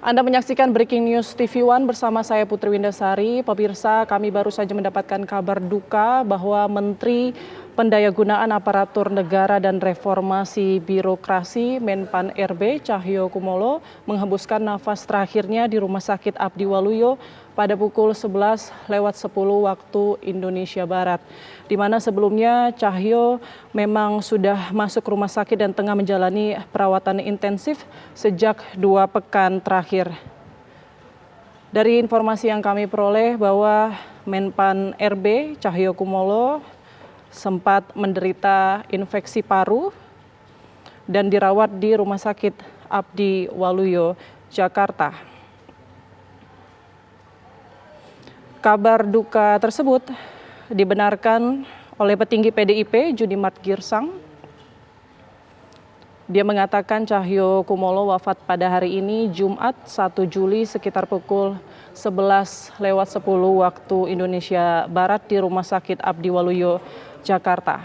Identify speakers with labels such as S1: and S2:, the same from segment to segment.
S1: Anda menyaksikan Breaking News TV One bersama saya Putri Windasari. Pemirsa, kami baru saja mendapatkan kabar duka bahwa Menteri Pendayagunaan Aparatur Negara dan Reformasi Birokrasi Menpan RB Cahyokumolo menghembuskan nafas terakhirnya di Rumah Sakit Abdi Waluyo pada pukul 11.10 waktu Indonesia Barat. Di mana sebelumnya Cahyo memang sudah masuk rumah sakit dan tengah menjalani perawatan intensif sejak 2 pekan terakhir. Dari informasi yang kami peroleh bahwa Menpan RB Cahyokumolo sempat menderita infeksi paru dan dirawat di Rumah Sakit Abdi Waluyo, Jakarta. Kabar duka tersebut dibenarkan oleh petinggi PDIP Junimart Girsang. Dia mengatakan Cahyokumolo wafat pada hari ini Jumat 1 Juli sekitar pukul 11.10 waktu Indonesia Barat di Rumah Sakit Abdi Waluyo, Jakarta.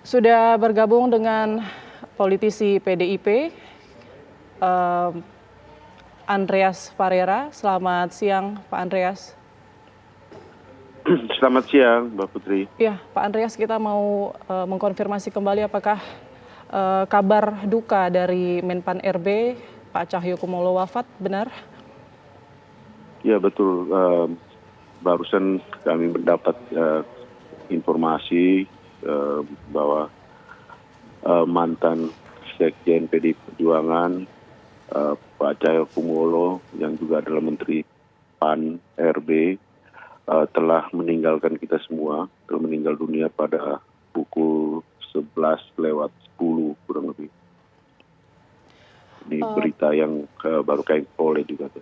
S1: Sudah bergabung dengan politisi PDIP Andreas Parera. Selamat siang, Pak Andreas.
S2: Selamat siang, Mbak Putri.
S1: Ya, Pak Andreas, kita mau mengkonfirmasi kembali apakah kabar duka dari Menpan RB Pak Cahyokumolo wafat benar?
S2: Ya betul, barusan kami mendapat informasi bahwa mantan Sekjen PDI Perjuangan Pak Cahyokumolo yang juga adalah Menteri PAN RB telah meninggalkan kita semua, telah meninggal dunia pada pukul 11.10 kurang lebih. Ini berita yang baru kami peroleh juga.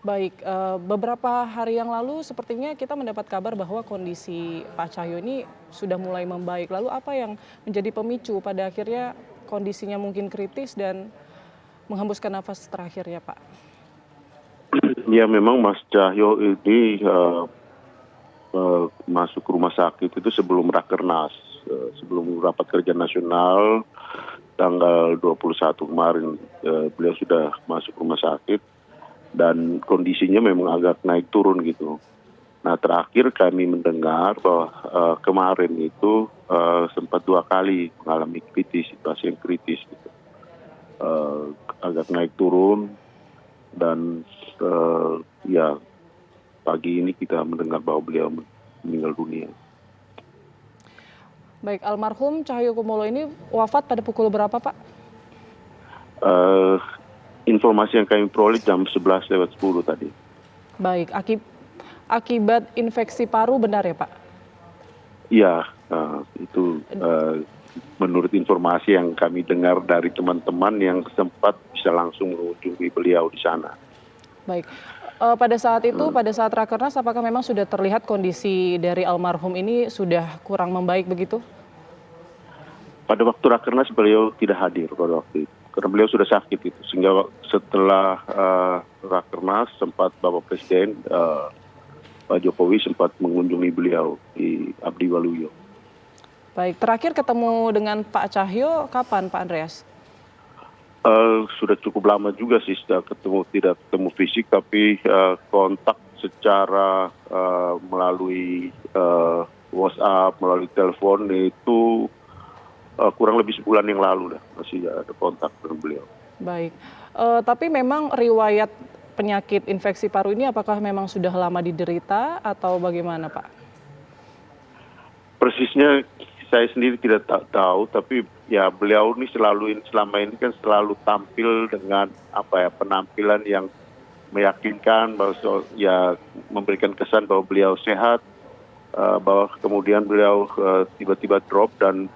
S1: Baik, beberapa hari yang lalu sepertinya kita mendapat kabar bahwa kondisi Pak Cahyo ini sudah mulai membaik. Lalu apa yang menjadi pemicu pada akhirnya kondisinya mungkin kritis dan menghembuskan nafas terakhirnya, Pak?
S2: Ya memang Mas Cahyo ini masuk ke rumah sakit itu sebelum Rakernas, sebelum rapat kerja nasional tanggal 21 kemarin beliau sudah masuk rumah sakit dan kondisinya memang agak naik turun gitu. Nah terakhir kami mendengar bahwa kemarin itu sempat 2 kali mengalami situasi yang kritis gitu. Agak naik turun dan ya pagi ini kita mendengar bahwa beliau meninggal dunia.
S1: Baik, almarhum Cahyokumolo ini wafat pada pukul berapa, Pak?
S2: Informasi yang kami peroleh jam 11.10 tadi.
S1: Baik, akibat infeksi paru benar ya, Pak?
S2: Iya, itu menurut informasi yang kami dengar dari teman-teman yang sempat bisa langsung mengunjungi beliau di sana.
S1: Baik, pada saat itu, pada saat Rakernas, apakah memang sudah terlihat kondisi dari almarhum ini sudah kurang membaik begitu?
S2: Pada waktu Rakernas beliau tidak hadir pada waktu itu, karena beliau sudah sakit itu. Sehingga setelah Rakernas sempat Bapak Presiden Pak Jokowi sempat mengunjungi beliau di Abdi Waluyo.
S1: Baik, terakhir ketemu dengan Pak Cahyo kapan, Pak Andreas?
S2: Sudah cukup lama juga sih, sudah tidak ketemu fisik, tapi kontak secara melalui WhatsApp, melalui telepon itu kurang lebih sebulan yang lalu masih ada kontak dengan beliau.
S1: Baik, tapi memang riwayat penyakit infeksi paru ini apakah memang sudah lama diderita atau bagaimana, Pak?
S2: Persisnya saya sendiri tidak tahu, tapi ya beliau ini selama ini kan selalu tampil dengan penampilan yang meyakinkan, bahwa ya memberikan kesan bahwa beliau sehat, bahwa kemudian beliau tiba-tiba drop dan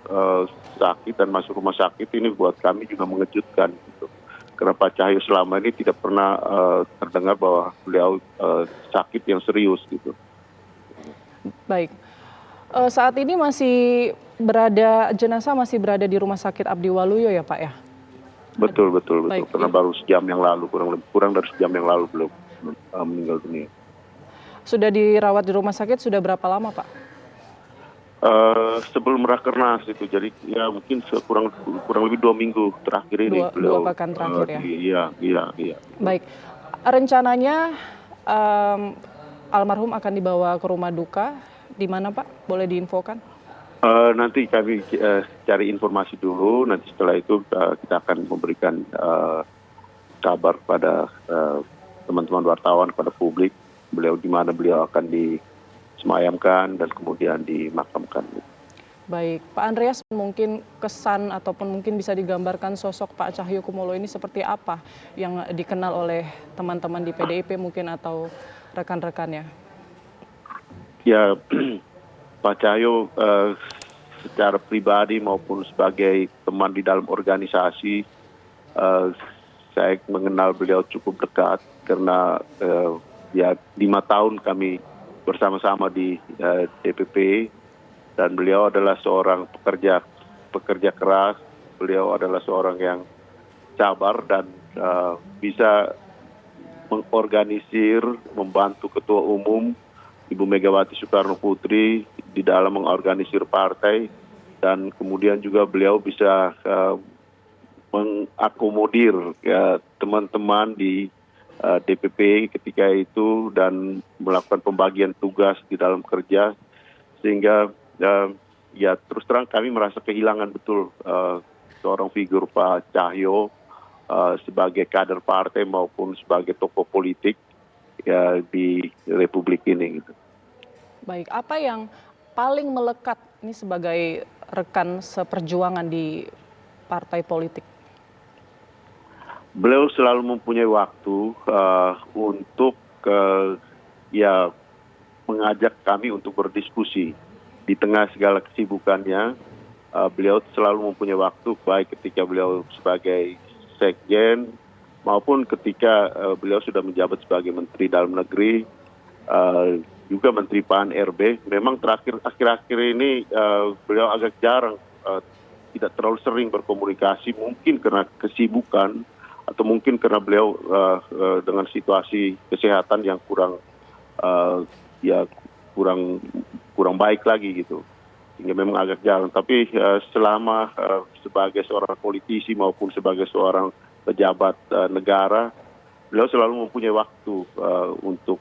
S2: sakit dan masuk rumah sakit. Ini buat kami juga mengejutkan gitu. Karena Pak Cahyo selama ini tidak pernah terdengar bahwa beliau sakit yang serius gitu.
S1: Baik. Saat ini jenazah masih berada di Rumah Sakit Abdi Waluyo ya, Pak ya?
S2: Betul.
S1: Baik.
S2: Karena baru sejam yang lalu, kurang dari sejam yang lalu belum meninggal dunia.
S1: Sudah dirawat di rumah sakit sudah berapa lama, Pak?
S2: Sebelum rakernas itu, jadi ya mungkin kurang lebih 2 minggu terakhir ini
S1: Dua
S2: beliau
S1: pekan terakhir ya.
S2: iya.
S1: Baik, rencananya almarhum akan dibawa ke rumah duka di mana Pak? Boleh diinfokan?
S2: Nanti kami cari informasi dulu, nanti setelah itu kita akan memberikan kabar pada teman-teman wartawan, kepada publik, di mana beliau akan disemayamkan dan kemudian dimakamkan.
S1: Baik, Pak Andreas, mungkin kesan ataupun mungkin bisa digambarkan sosok Pak Cahyokumolo ini seperti apa yang dikenal oleh teman-teman di PDIP mungkin atau rekan-rekannya?
S2: Ya, Pak Cahyo secara pribadi maupun sebagai teman di dalam organisasi, saya mengenal beliau cukup dekat karena ya 5 tahun kami bersama-sama di DPP. Dan beliau adalah seorang pekerja keras, beliau adalah seorang yang sabar dan bisa mengorganisir, membantu Ketua Umum Ibu Megawati Soekarno Putri di dalam mengorganisir partai, dan kemudian juga beliau bisa mengakomodir teman-teman di DPP ketika itu dan melakukan pembagian tugas di dalam kerja, sehingga ya terus terang kami merasa kehilangan betul seorang figur Pak Cahyo sebagai kader partai maupun sebagai tokoh politik ya di Republik ini. Gitu.
S1: Baik, apa yang paling melekat ini sebagai rekan seperjuangan di partai politik?
S2: Beliau selalu mempunyai waktu untuk ya mengajak kami untuk berdiskusi. Di tengah segala kesibukannya, beliau selalu mempunyai waktu, baik ketika beliau sebagai sekjen maupun ketika beliau sudah menjabat sebagai Menteri Dalam Negeri, juga Menteri PAN RB. Memang akhir-akhir ini beliau agak jarang, tidak terlalu sering berkomunikasi, mungkin karena kesibukan atau mungkin karena beliau dengan situasi kesehatan yang kurang baik lagi gitu, sehingga memang agak jarang. Tapi selama sebagai seorang politisi maupun sebagai seorang pejabat negara, beliau selalu mempunyai waktu untuk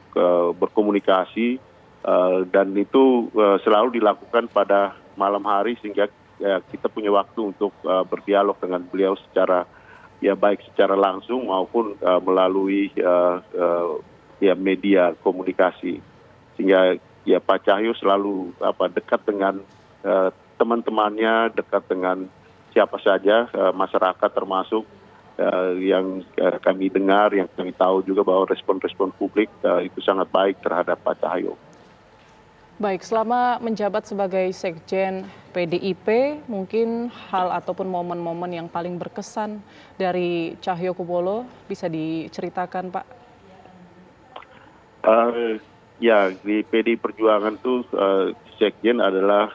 S2: berkomunikasi, dan itu selalu dilakukan pada malam hari, sehingga kita punya waktu untuk berdialog dengan beliau secara baik secara langsung maupun melalui media komunikasi, sehingga Pak Cahyo selalu dekat dengan teman-temannya, dekat dengan siapa saja, masyarakat termasuk yang kami dengar, yang kami tahu juga bahwa respon-respon publik itu sangat baik terhadap Pak Cahyo.
S1: Baik, selama menjabat sebagai Sekjen PDIP, mungkin hal ataupun momen-momen yang paling berkesan dari Cahyokumolo bisa diceritakan, Pak?
S2: Ya, di PDI Perjuangan itu Sekjen adalah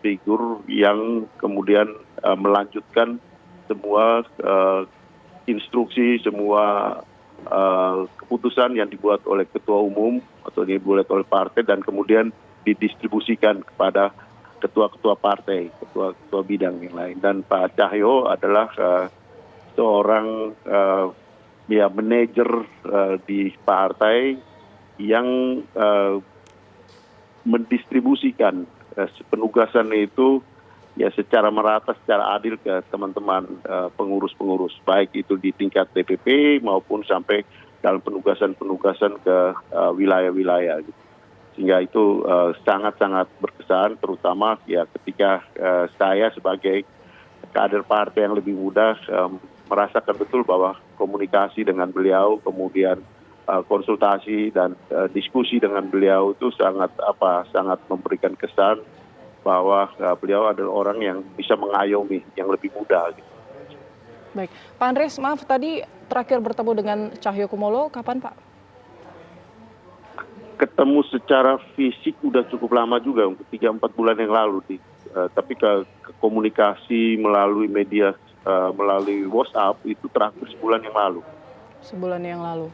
S2: figur yang kemudian melanjutkan semua instruksi, semua keputusan yang dibuat oleh Ketua Umum atau dibuat oleh partai dan kemudian didistribusikan kepada ketua-ketua partai, ketua-ketua bidang yang lain. Dan Pak Cahyo adalah seorang manajer di partai yang mendistribusikan penugasan itu secara merata, secara adil ke teman-teman pengurus-pengurus, baik itu di tingkat DPP maupun sampai dalam penugasan-penugasan ke wilayah-wilayah. Sehingga itu sangat-sangat berkesan, terutama ketika saya sebagai kader partai yang lebih muda merasakan betul bahwa komunikasi dengan beliau, kemudian konsultasi dan diskusi dengan beliau itu sangat memberikan kesan bahwa beliau adalah orang yang bisa mengayomi yang lebih muda. Gitu.
S1: Baik, Pak Andreas, maaf tadi terakhir bertemu dengan Cahyokumolo kapan, Pak?
S2: Ketemu secara fisik udah cukup lama juga, 3-4 bulan yang lalu. Tapi ke komunikasi melalui media, melalui WhatsApp itu terakhir sebulan yang lalu.
S1: Sebulan yang lalu.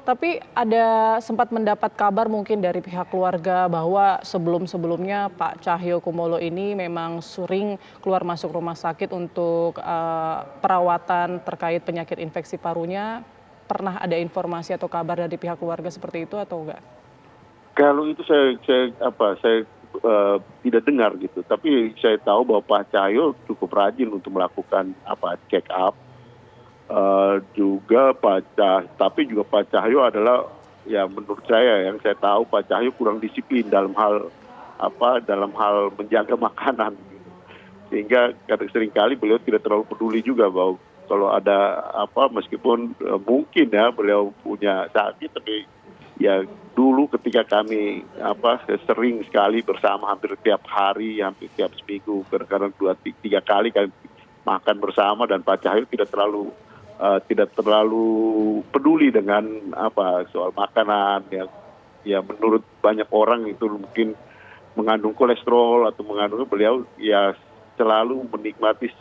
S1: Tapi ada sempat mendapat kabar mungkin dari pihak keluarga bahwa sebelum-sebelumnya Pak Cahyokumolo ini memang sering keluar masuk rumah sakit untuk perawatan terkait penyakit infeksi parunya. Pernah ada informasi atau kabar dari pihak keluarga seperti itu atau enggak?
S2: Kalau itu saya tidak dengar gitu. Tapi saya tahu bahwa Pak Cahyo cukup rajin untuk melakukan check up. Tapi juga Pak Cahyo adalah ya menurut saya yang saya tahu Pak Cahyo kurang disiplin dalam hal menjaga makanan gitu. Sehingga seringkali beliau tidak terlalu peduli juga bahwa kalau ada meskipun mungkin ya beliau punya sakit, tapi ya dulu ketika kami sering sekali bersama hampir tiap hari, hampir tiap seminggu, kadang-kadang 2-3 kali kami makan bersama, dan Pak Cahyo tidak terlalu peduli dengan soal makanan yang ya menurut banyak orang itu mungkin mengandung kolesterol atau mengandung, beliau ya selalu menikmati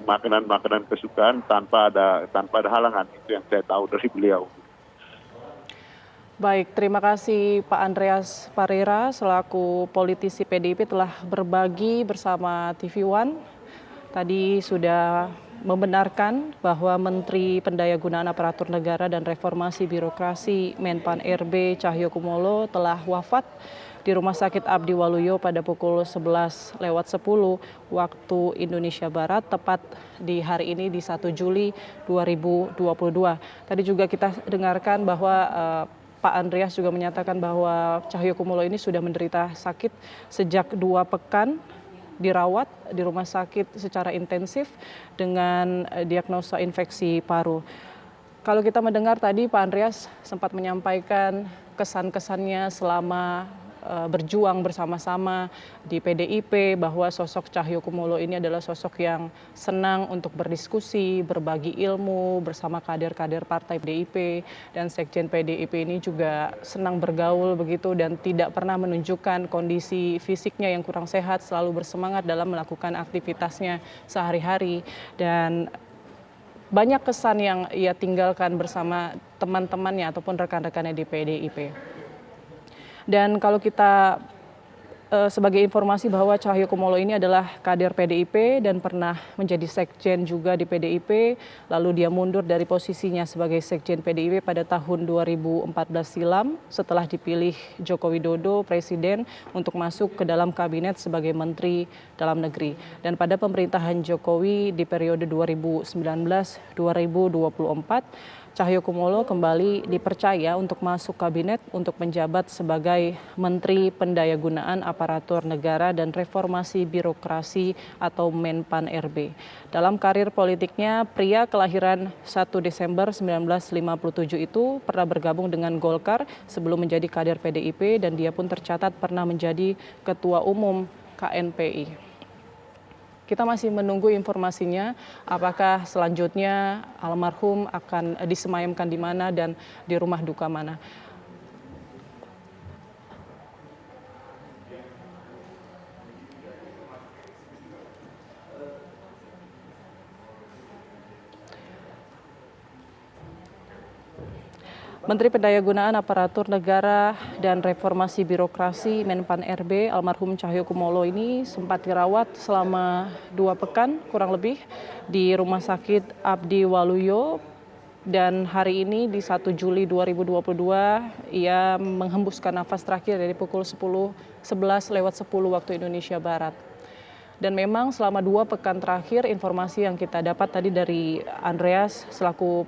S2: makanan-makanan kesukaan tanpa ada halangan. Itu yang saya tahu dari beliau.
S1: Baik, terima kasih Pak Andreas Parera selaku politisi PDIP telah berbagi bersama TV One. Tadi sudah membenarkan bahwa Menteri Pendayagunaan Aparatur Negara dan Reformasi Birokrasi Menpan RB Cahyokumolo telah wafat di Rumah Sakit Abdi Waluyo pada pukul 11.10 waktu Indonesia Barat, tepat di hari ini di 1 Juli 2022. Tadi juga kita dengarkan bahwa Pak Andreas juga menyatakan bahwa Cahyokumolo ini sudah menderita sakit sejak 2 pekan, dirawat di rumah sakit secara intensif dengan diagnosa infeksi paru. Kalau kita mendengar tadi Pak Andreas sempat menyampaikan kesan-kesannya selama berjuang bersama-sama di PDIP, bahwa sosok Cahyokumolo ini adalah sosok yang senang untuk berdiskusi, berbagi ilmu bersama kader-kader partai PDIP, dan Sekjen PDIP ini juga senang bergaul begitu dan tidak pernah menunjukkan kondisi fisiknya yang kurang sehat, selalu bersemangat dalam melakukan aktivitasnya sehari-hari, dan banyak kesan yang ia tinggalkan bersama teman-temannya ataupun rekan-rekannya di PDIP. Dan kalau kita sebagai informasi bahwa Cahyokumolo ini adalah kader PDIP dan pernah menjadi sekjen juga di PDIP, lalu dia mundur dari posisinya sebagai sekjen PDIP pada tahun 2014 silam setelah dipilih Joko Widodo Presiden untuk masuk ke dalam kabinet sebagai Menteri Dalam Negeri. Dan pada pemerintahan Jokowi di periode 2019-2024, Cahyokumolo kembali dipercaya untuk masuk kabinet untuk menjabat sebagai Menteri Pendayagunaan Aparatur Negara dan Reformasi Birokrasi atau Menpan RB. Dalam karir politiknya, pria kelahiran 1 Desember 1957 itu pernah bergabung dengan Golkar sebelum menjadi kader PDIP, dan dia pun tercatat pernah menjadi Ketua Umum KNPI. Kita masih menunggu informasinya apakah selanjutnya almarhum akan disemayamkan di mana dan di rumah duka mana. Menteri Pendayagunaan Aparatur Negara dan Reformasi Birokrasi Menpan RB almarhum Cahyokumolo ini sempat dirawat selama 2 pekan kurang lebih di Rumah Sakit Abdi Waluyo, dan hari ini di 1 Juli 2022 ia menghembuskan nafas terakhir dari pukul 11.10 waktu Indonesia Barat. Dan memang selama 2 pekan terakhir, informasi yang kita dapat tadi dari Andreas selaku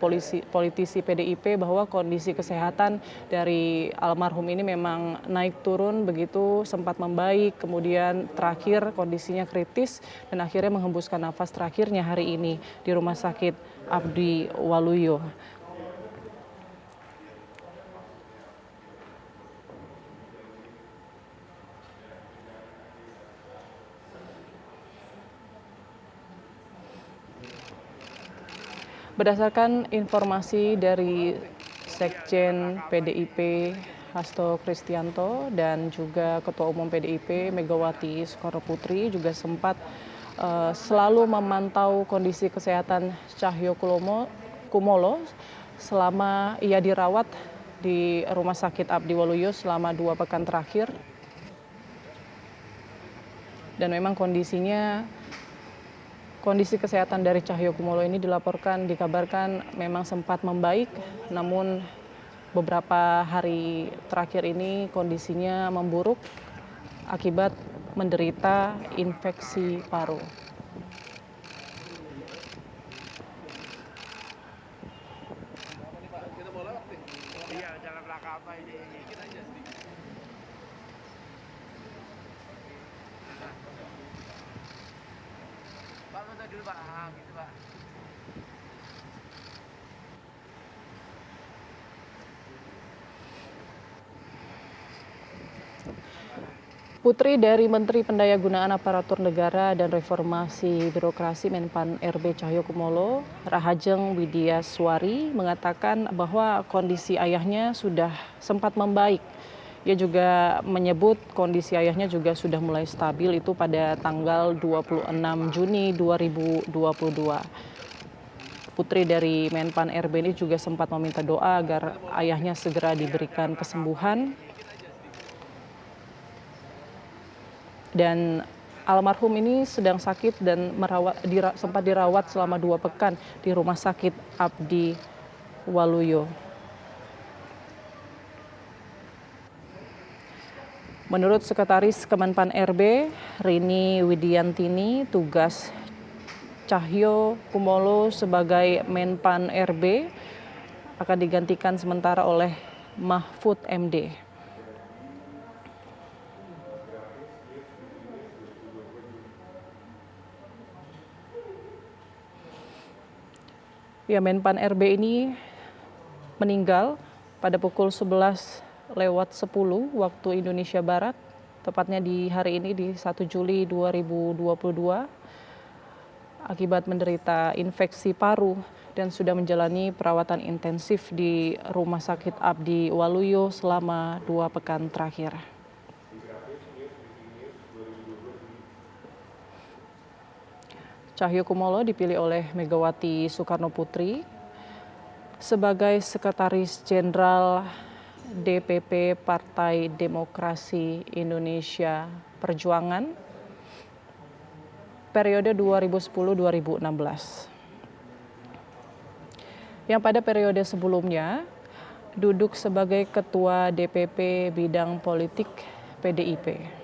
S1: politisi PDIP bahwa kondisi kesehatan dari almarhum ini memang naik turun begitu, sempat membaik, kemudian terakhir kondisinya kritis dan akhirnya menghembuskan nafas terakhirnya hari ini di Rumah Sakit Abdi Waluyo. Berdasarkan informasi dari Sekjen PDIP Hasto Kristianto dan juga Ketua Umum PDIP Megawati Soekarnoputri juga sempat selalu memantau kondisi kesehatan Cahyokumolo selama ia dirawat di Rumah Sakit Abdi Waluyo selama 2 pekan terakhir. Dan memang kondisi kesehatan dari Cahyokumolo ini dikabarkan memang sempat membaik, namun beberapa hari terakhir ini kondisinya memburuk akibat menderita infeksi paru. Putri dari Menteri Pendayagunaan Aparatur Negara dan Reformasi Birokrasi Menpan RB Cahyokumolo, Rahajeng Widiaswari, mengatakan bahwa kondisi ayahnya sudah sempat membaik. Ia juga menyebut kondisi ayahnya juga sudah mulai stabil itu pada tanggal 26 Juni 2022. Putri dari Menpan RB ini juga sempat meminta doa agar ayahnya segera diberikan kesembuhan. Dan almarhum ini sedang sakit dan sempat dirawat selama 2 pekan di Rumah Sakit Abdi Waluyo. Menurut Sekretaris Kemenpan RB, Rini Widiantini, tugas Cahyokumolo sebagai Menpan RB akan digantikan sementara oleh Mahfud MD. Ya, Menpan RB ini meninggal pada pukul 11:10 waktu Indonesia Barat, tepatnya di hari ini di 1 Juli 2022 akibat menderita infeksi paru dan sudah menjalani perawatan intensif di Rumah Sakit Abdi Waluyo selama 2 pekan terakhir. Cahyokumolo dipilih oleh Megawati Soekarno Putri sebagai Sekretaris Jenderal DPP Partai Demokrasi Indonesia Perjuangan periode 2010-2016. Yang pada periode sebelumnya duduk sebagai Ketua DPP Bidang Politik PDIP.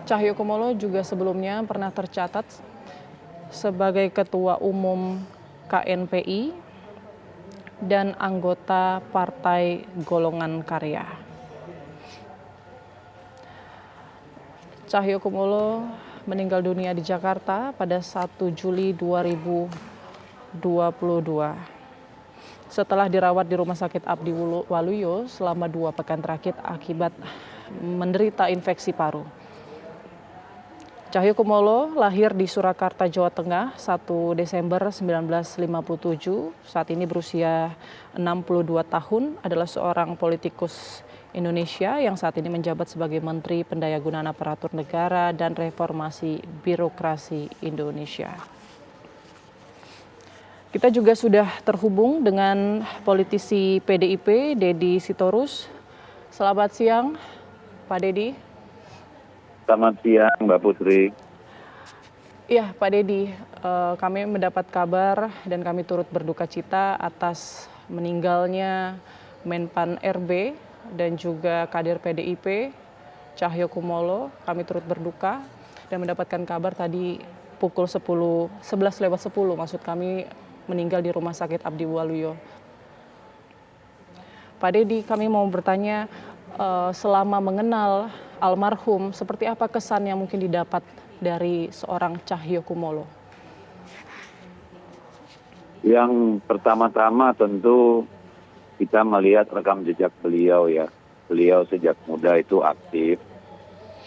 S1: Cahyokumolo juga sebelumnya pernah tercatat sebagai Ketua Umum KNPI dan anggota Partai Golongan Karya. Cahyokumolo meninggal dunia di Jakarta pada 1 Juli 2022 setelah dirawat di Rumah Sakit Abdi Waluyo selama 2 pekan terakhir akibat menderita infeksi paru. Cahyokumolo lahir di Surakarta, Jawa Tengah 1 Desember 1957. Saat ini berusia 62 tahun, adalah seorang politikus Indonesia yang saat ini menjabat sebagai Menteri Pendayagunaan Aparatur Negara dan Reformasi Birokrasi Indonesia. Kita juga sudah terhubung dengan politisi PDIP, Deddy Sitorus. Selamat siang, Pak Deddy.
S3: Selamat siang, Mbak Putri.
S1: Iya, Pak Deddy, kami mendapat kabar dan kami turut berduka cita atas meninggalnya Menpan RB dan juga kader PDIP Cahyokumolo. Kami turut berduka dan mendapatkan kabar tadi pukul 11:10 maksud kami meninggal di Rumah Sakit Abdi Waluyo. Pak Deddy, kami mau bertanya, selama mengenal almarhum, seperti apa kesan yang mungkin didapat dari seorang Cahyokumolo?
S3: Yang pertama-tama tentu kita melihat rekam jejak beliau ya. Beliau sejak muda itu aktif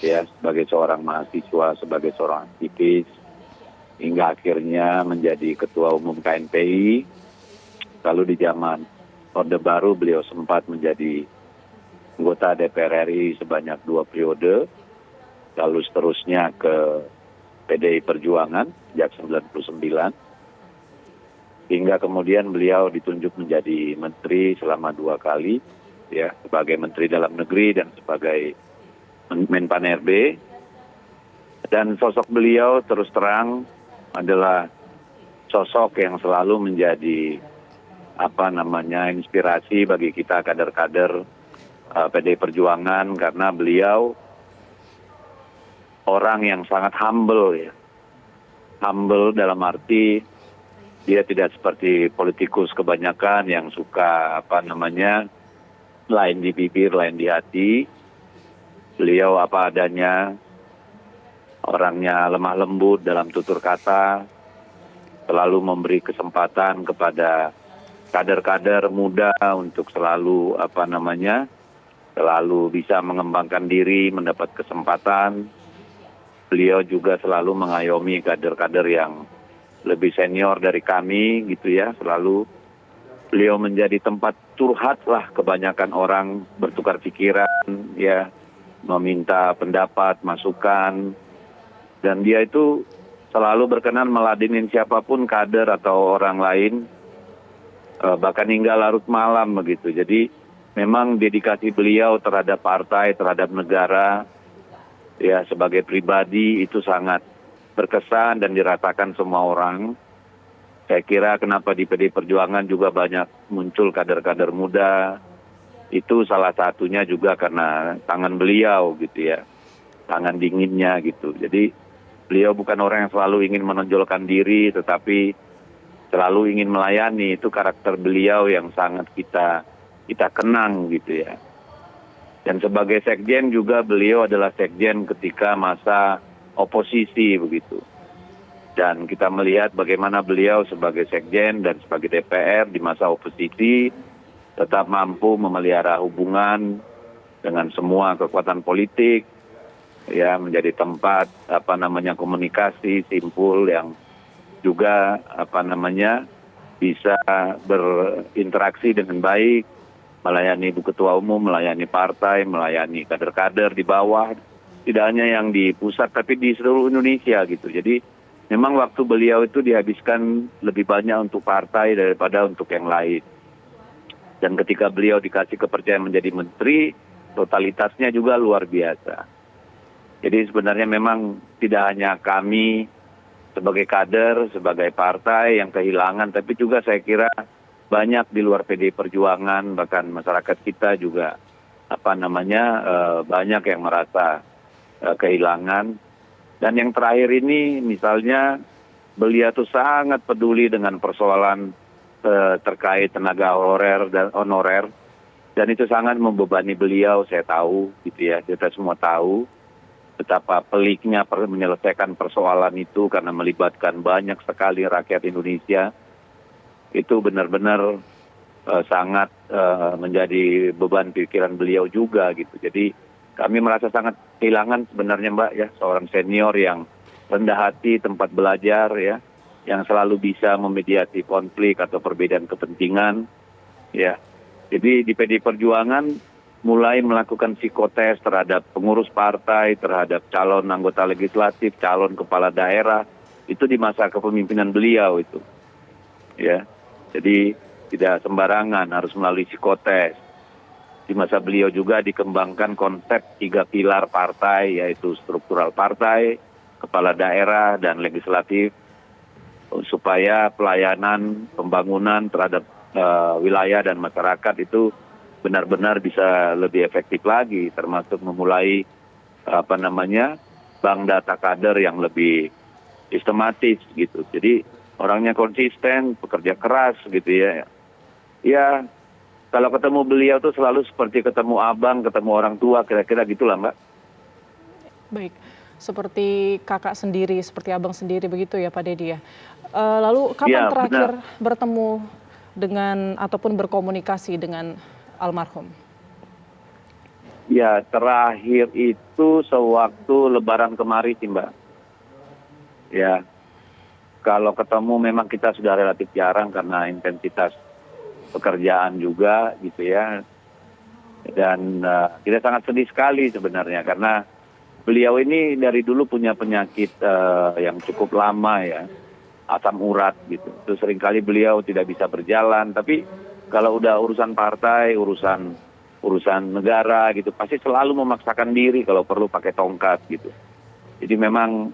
S3: ya sebagai seorang mahasiswa, sebagai seorang aktivis, hingga akhirnya menjadi Ketua Umum KNPI. Lalu di zaman Orde Baru beliau sempat menjadi anggota DPR RI sebanyak 2 periode, lalu seterusnya ke PDI Perjuangan sejak 99, hingga kemudian beliau ditunjuk menjadi menteri selama 2 kali, ya, sebagai Menteri Dalam Negeri dan sebagai Menpan RB. Dan sosok beliau terus terang adalah sosok yang selalu menjadi inspirasi bagi kita kader-kader PDI Perjuangan, karena beliau orang yang sangat humble, ya. Humble dalam arti dia tidak seperti politikus kebanyakan yang suka lain di bibir, lain di hati. Beliau apa adanya, orangnya lemah lembut dalam tutur kata, selalu memberi kesempatan kepada kader-kader muda untuk selalu selalu bisa mengembangkan diri, mendapat kesempatan. Beliau juga selalu mengayomi kader-kader yang lebih senior dari kami, gitu ya. Selalu beliau menjadi tempat curhat lah, kebanyakan orang bertukar pikiran, ya, meminta pendapat, masukan. Dan dia itu selalu berkenan meladenin siapapun, kader atau orang lain, bahkan hingga larut malam begitu. Jadi memang dedikasi beliau terhadap partai, terhadap negara, ya, sebagai pribadi itu sangat berkesan dan dirasakan semua orang. Saya kira kenapa di PDI Perjuangan juga banyak muncul kader-kader muda, itu salah satunya juga karena tangan beliau, gitu ya, tangan dinginnya gitu. Jadi beliau bukan orang yang selalu ingin menonjolkan diri, tetapi selalu ingin melayani. Itu karakter beliau yang sangat kita kenang, gitu ya. Dan sebagai sekjen juga beliau adalah sekjen ketika masa oposisi begitu. Dan kita melihat bagaimana beliau sebagai sekjen dan sebagai DPR di masa oposisi tetap mampu memelihara hubungan dengan semua kekuatan politik, ya, menjadi tempat komunikasi simpul yang juga bisa berinteraksi dengan baik, melayani Ibu Ketua Umum, melayani partai, melayani kader-kader di bawah, tidak hanya yang di pusat tapi di seluruh Indonesia gitu. Jadi memang waktu beliau itu dihabiskan lebih banyak untuk partai daripada untuk yang lain. Dan ketika beliau dikasih kepercayaan menjadi menteri, totalitasnya juga luar biasa. Jadi sebenarnya memang tidak hanya kami sebagai kader, sebagai partai yang kehilangan, tapi juga saya kira banyak di luar PDI Perjuangan, bahkan masyarakat kita juga banyak yang merasa kehilangan. Dan yang terakhir ini misalnya beliau tuh sangat peduli dengan persoalan terkait tenaga honorer, dan itu sangat membebani beliau. Saya tahu, gitu ya, kita semua tahu betapa peliknya menyelesaikan persoalan itu karena melibatkan banyak sekali rakyat Indonesia. Itu benar-benar sangat menjadi beban pikiran beliau juga gitu. Jadi kami merasa sangat kehilangan sebenarnya, Mbak, ya, seorang senior yang rendah hati, tempat belajar, ya, yang selalu bisa memediasi konflik atau perbedaan kepentingan, ya. Jadi di PDI Perjuangan mulai melakukan psikotes terhadap pengurus partai, terhadap calon anggota legislatif, calon kepala daerah, itu di masa kepemimpinan beliau itu, ya. Jadi tidak sembarangan, harus melalui psikotes. Di masa beliau juga dikembangkan konsep 3 pilar partai, yaitu struktural partai, kepala daerah, dan legislatif, supaya pelayanan pembangunan terhadap wilayah dan masyarakat itu benar-benar bisa lebih efektif lagi, termasuk memulai bank data kader yang lebih sistematis gitu. Jadi orangnya konsisten, pekerja keras gitu ya. Ya, kalau ketemu beliau tuh selalu seperti ketemu abang, ketemu orang tua, kira-kira gitulah, Mbak.
S1: Baik, seperti kakak sendiri, seperti abang sendiri begitu ya Pak Dedi ya. Lalu kapan terakhir bertemu dengan ataupun berkomunikasi dengan almarhum?
S3: Ya, terakhir itu sewaktu Lebaran kemarin sih, Mbak. Ya, kalau ketemu memang kita sudah relatif jarang karena intensitas pekerjaan juga gitu ya. Dan kita sangat sedih sekali sebenarnya karena beliau ini dari dulu punya penyakit yang cukup lama ya, asam urat gitu. Terus seringkali beliau tidak bisa berjalan, tapi kalau udah urusan partai, urusan negara gitu, pasti selalu memaksakan diri kalau perlu pakai tongkat gitu. Jadi memang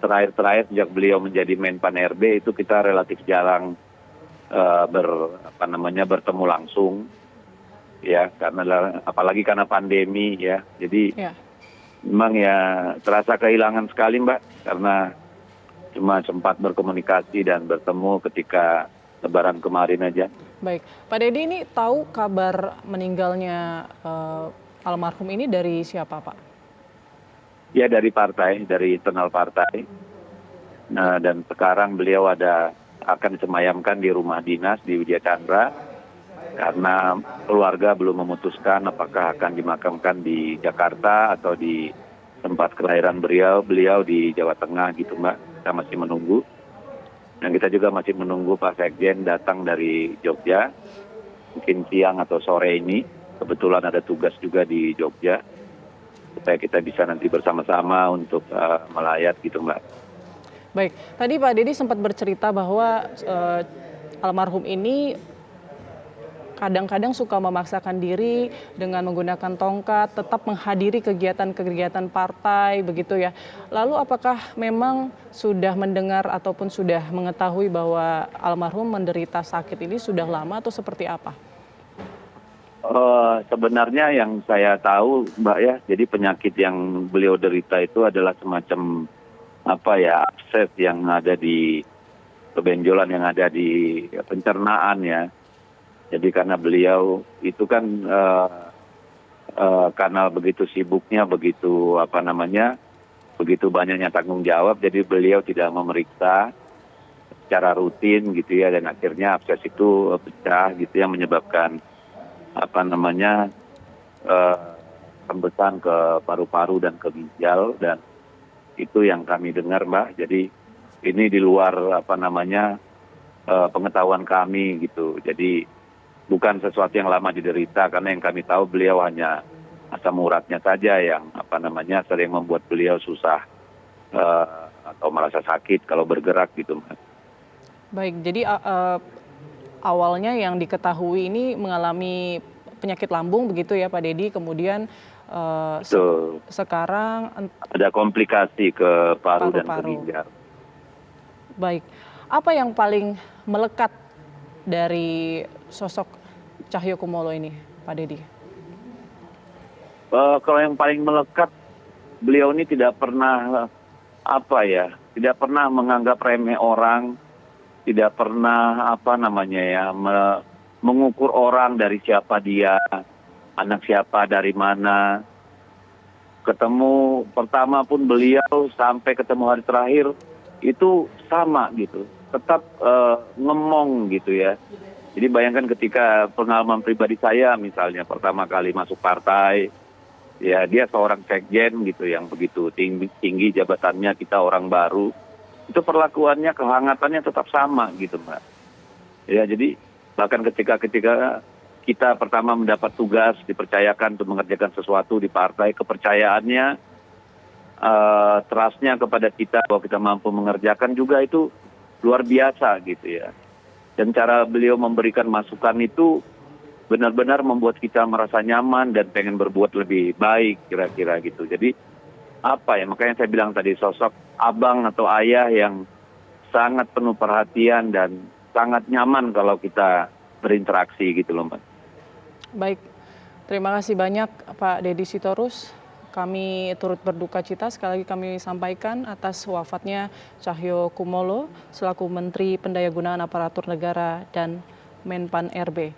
S3: terakhir sejak beliau menjadi Menpan RB itu kita relatif jarang bertemu langsung ya, karena apalagi karena pandemi ya. Jadi
S1: Ya.
S3: memang ya terasa kehilangan sekali Mbak, karena cuma sempat berkomunikasi dan bertemu ketika Lebaran kemarin aja.
S1: Baik, Pak Dedi, ini tahu kabar meninggalnya almarhum ini dari siapa, Pak?
S3: Ya dari partai, dari internal partai. Nah, dan sekarang beliau akan disemayamkan di rumah dinas di Widya Chandra karena keluarga belum memutuskan apakah akan dimakamkan di Jakarta atau di tempat kelahiran beliau di Jawa Tengah gitu Mbak. Kita masih menunggu. Dan kita juga masih menunggu Pak Sekjen datang dari Jogja, mungkin siang atau sore ini. Kebetulan ada tugas juga di Jogja, supaya kita bisa nanti bersama-sama untuk melayat gitu Mbak.
S1: Baik, tadi Pak Dedi sempat bercerita bahwa almarhum ini kadang-kadang suka memaksakan diri dengan menggunakan tongkat, tetap menghadiri kegiatan-kegiatan partai, begitu ya. Lalu apakah memang sudah mendengar ataupun sudah mengetahui bahwa almarhum menderita sakit ini sudah lama atau seperti apa?
S3: Sebenarnya yang saya tahu Mbak ya, jadi penyakit yang beliau derita itu adalah semacam abses yang ada di kebenjolan yang ada di pencernaan ya. Jadi karena beliau itu kan karena begitu sibuknya, begitu banyaknya tanggung jawab, jadi beliau tidak memeriksa secara rutin gitu ya, dan akhirnya abses itu pecah gitu yang menyebabkan hembusan ke paru-paru dan ke ginjal, dan itu yang kami dengar Mbak. Jadi ini di luar pengetahuan kami gitu. Jadi bukan sesuatu yang lama diderita, karena yang kami tahu beliau hanya asam uratnya saja yang sering membuat beliau susah atau merasa sakit kalau bergerak gitu Mbak.
S1: Baik, jadi awalnya yang diketahui ini mengalami penyakit lambung begitu ya Pak Dedi, kemudian sekarang
S3: ada komplikasi ke paru dan ke
S1: paru-paru.
S3: ginjal.
S1: Baik, apa yang paling melekat dari sosok Cahyokumolo ini, Pak Dedi?
S3: Kalau yang paling melekat, beliau ini tidak pernah menganggap remeh orang, tidak pernah mengukur orang dari siapa dia, anak siapa, dari mana. Ketemu pertama pun beliau sampai ketemu hari terakhir itu sama gitu, tetap ngemong gitu ya. Jadi bayangkan ketika pengalaman pribadi saya misalnya pertama kali masuk partai, ya dia seorang sekjen gitu yang begitu tinggi jabatannya, kita orang baru, itu perlakuannya, kehangatannya tetap sama gitu Mbak. Ya jadi bahkan ketika kita pertama mendapat tugas, dipercayakan untuk mengerjakan sesuatu di partai, kepercayaannya, trustnya kepada kita bahwa kita mampu mengerjakan juga itu luar biasa gitu ya. Dan cara beliau memberikan masukan itu benar-benar membuat kita merasa nyaman dan pengen berbuat lebih baik kira-kira gitu. Jadi makanya saya bilang tadi, sosok abang atau ayah yang sangat penuh perhatian dan sangat nyaman kalau kita berinteraksi gitu loh Mbak.
S1: Baik, terima kasih banyak Pak Dedi Sitorus. Kami turut berduka cita, sekali lagi kami sampaikan atas wafatnya Cahyokumolo selaku Menteri Pendayagunaan Aparatur Negara dan Menpan RB.